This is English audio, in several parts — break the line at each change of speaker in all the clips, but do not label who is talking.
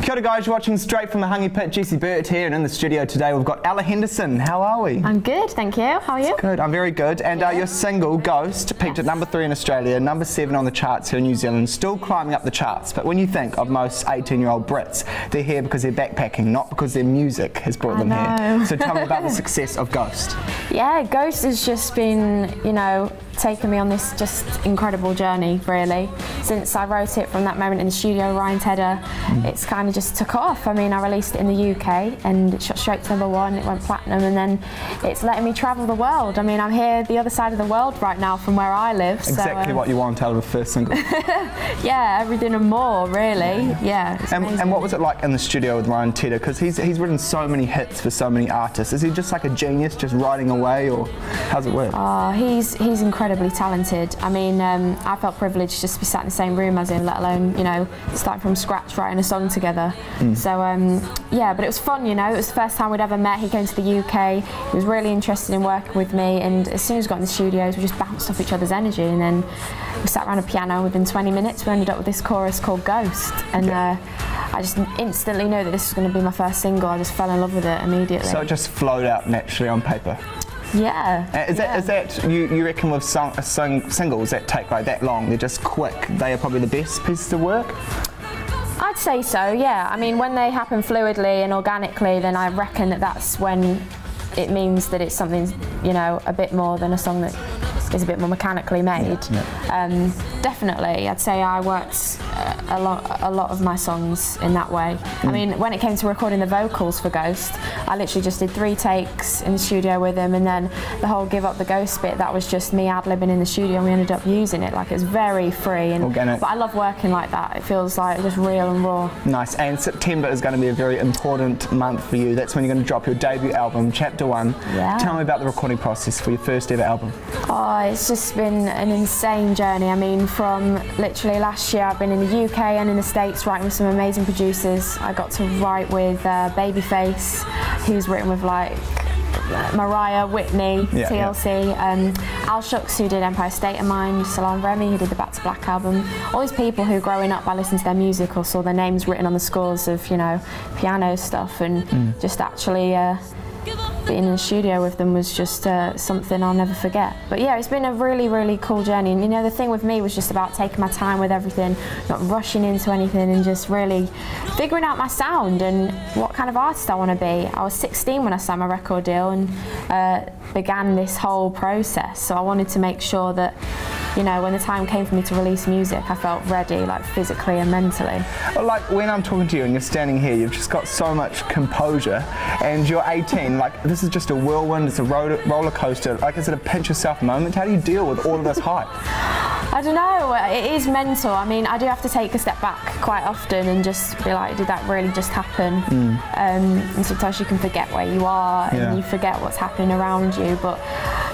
Kia ora guys, you're watching straight from the Hangi pit. Jessie Burt here, and in the studio today we've got Ella Henderson. How are we?
I'm good, thank you. How are you?
Good, I'm very good. And your single, Ghost, peaked at #3 in Australia, #7 on the charts here in New Zealand, still climbing up the charts. But when you think of most 18-year-old Brits, they're here because they're backpacking, not because their music has brought them here. So tell me about the success of Ghost. Yeah,
Ghost has just been, you know, taken me on this just incredible journey, really. Since I wrote it from that moment in the studio, Ryan Tedder, it's kind of just took off. I mean, I released it in the UK and it shot straight to #1, it went platinum, and then it's letting me travel the world. I mean, I'm here the other side of the world right now from where I live.
Exactly what you want out of a first single.
Yeah, everything and more, really. Yeah.
And what was it like in the studio with Ryan Tedder? Because he's written so many hits for so many artists. Is he just like a genius, just writing away, or how's it work?
Oh, he's incredibly talented. I mean, I felt privileged just to be sat in the same room as him, let alone, you know, starting from scratch writing a song together. So yeah, but it was fun, you know. It was the first time we'd ever met. He came to the UK. He was really interested in working with me, and as soon as we got in the studios, we just bounced off each other's energy, and then we sat around a piano. Within 20 minutes, we ended up with this chorus called Ghost, and I just instantly knew that this was going to be my first single. I just fell in love with it immediately.
So it just flowed out naturally on paper?
Yeah.
Is that you reckon with singles that take like that long, they're just quick, they are probably the best pieces of work?
I'd say so, yeah. I mean, when they happen fluidly and organically, then I reckon that that's when it means that it's something, you know, a bit more than a song that is a bit more mechanically made. Definitely, I'd say I worked a lot of my songs in that way. I mean, when it came to recording the vocals for Ghost, I literally just did 3 takes in the studio with him, and then the whole Give Up the Ghost bit, that was just me ad-libbing in the studio, and we ended up using it. Like, it's very free and organic. But I love working like that. It feels like just real and raw. Nice.
And September is going to be a very important month for you. That's when you're going to drop your debut album, Chapter 1. Yeah. Tell me about the recording process for your first ever album.
Oh, it's just been an insane journey. I mean, from literally last year, I've been in the UK and in the States writing with some amazing producers. I got to write with Babyface, who's written with like Mariah, Whitney, TLC, Al Shooks, who did Empire State of Mind, Salon Remy, who did the Back to Black album. All these people who growing up I listened to their music or saw their names written on the scores of, you know, piano stuff, and just actually being in the studio with them was just something I'll never forget. But yeah, it's been a really, really cool journey. And you know, the thing with me was just about taking my time with everything, not rushing into anything, and just really figuring out my sound and what kind of artist I want to be. I was 16 when I signed my record deal and began this whole process. So I wanted to make sure that, you know, when the time came for me to release music, I felt ready, like physically and mentally.
Well, like when I'm talking to you and you're standing here, you've just got so much composure, and you're 18, like this is just a whirlwind, it's a roller coaster. Like, is it a pinch yourself moment? How do you deal with all of this hype?
I don't know, it is mental. I mean, I do have to take a step back quite often and just be like, did that really just happen? And sometimes you can forget where you are and you forget what's happening around you. But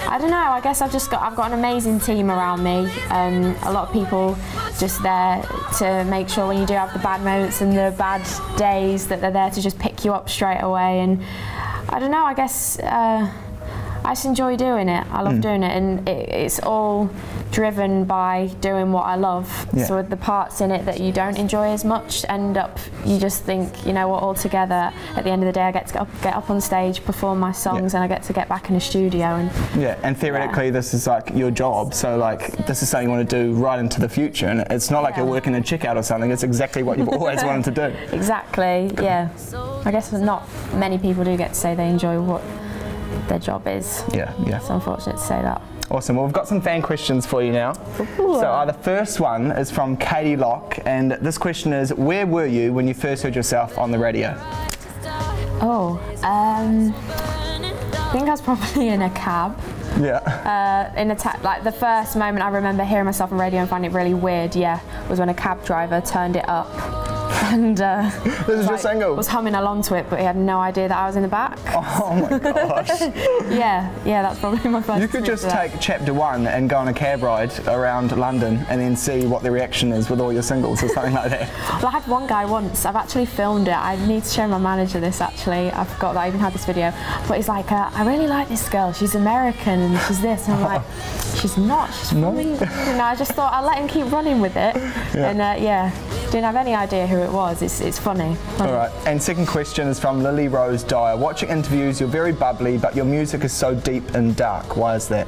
I don't know, I guess I've got an amazing team around me. A lot of people just there to make sure when you do have the bad moments and the bad days that they're there to just pick you up straight away. And I don't know, I guess I just enjoy doing it. I love doing it, and it's all driven by doing what I love. So with the parts in it that you don't enjoy as much, you just think, you know what, all together, at the end of the day I get to get up on stage, perform my songs, and I get to get back in the studio. And
theoretically this is like your job, so like this is something you want to do right into the future, and it's not like you're working a checkout or something, it's exactly what you've always wanted to do.
Exactly, yeah. I guess not many people do get to say they enjoy what their job is. It's unfortunate to say that.
Awesome. Well, we've got some fan questions for you now. So the first one is from Katie Locke, and this question is, where were you when you first heard yourself on the radio?
Oh, I think I was probably in a cab. Like the first moment I remember hearing myself on radio and finding it really weird, was when a cab driver turned it up. And
this is your single?
Was humming along to it, but he had no idea that I was in the back.
Oh my gosh.
yeah, that's probably my first.
You could just take Chapter 1 and go on a cab ride around London and then see what the reaction is with all your singles or something like that.
Well, I had one guy once, I've actually filmed it, I need to show my manager this actually, I forgot that I even had this video, but he's like, I really like this girl, she's American and she's this, and I'm like, she's not, she's from England. You know, I just thought I'll let him keep running with it, and didn't have any idea who it was. was. It's funny.
All right, and second question is from Lily Rose Dyer. Watching interviews, you're very bubbly, but your music is so deep and dark. Why is that?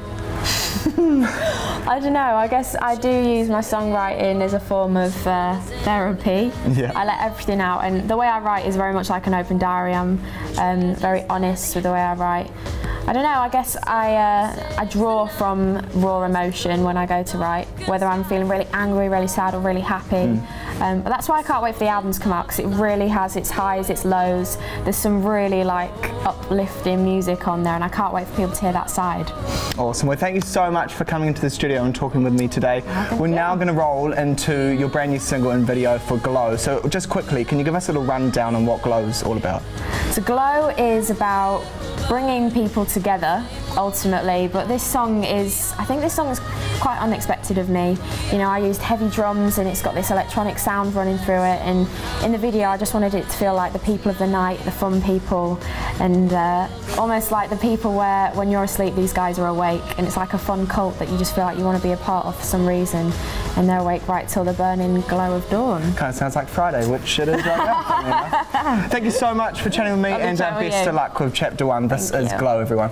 I don't know, I guess I do use my songwriting as a form of therapy.
Yeah.
I let everything out, and the way I write is very much like an open diary. I'm very honest with the way I write. I don't know, I guess I draw from raw emotion when I go to write, whether I'm feeling really angry, really sad or really happy. But that's why I can't wait for the album to come out, because it really has its highs, its lows. There's some really like uplifting music on there, and I can't wait for people to hear that side.
Awesome, well thank you so much for coming into the studio and talking with me today. We're now going to roll into your brand new single and video for Glow. So just quickly, can you give us a little rundown on what Glow's all about?
So Glow is about bringing people together ultimately, but this song is, I think this song is quite unexpected of me. You know, I used heavy drums and it's got this electronic sound running through it, and in the video I just wanted it to feel like the people of the night, the fun people, and almost like the people where when you're asleep these guys are awake, and it's like a fun cult that you just feel like you want to be a part of for some reason, and they're awake right till the burning glow of dawn.
Kind of sounds like Friday, which it is right now. Thank you so much for chatting with me, and best of luck with Chapter 1. This is Glow, everyone.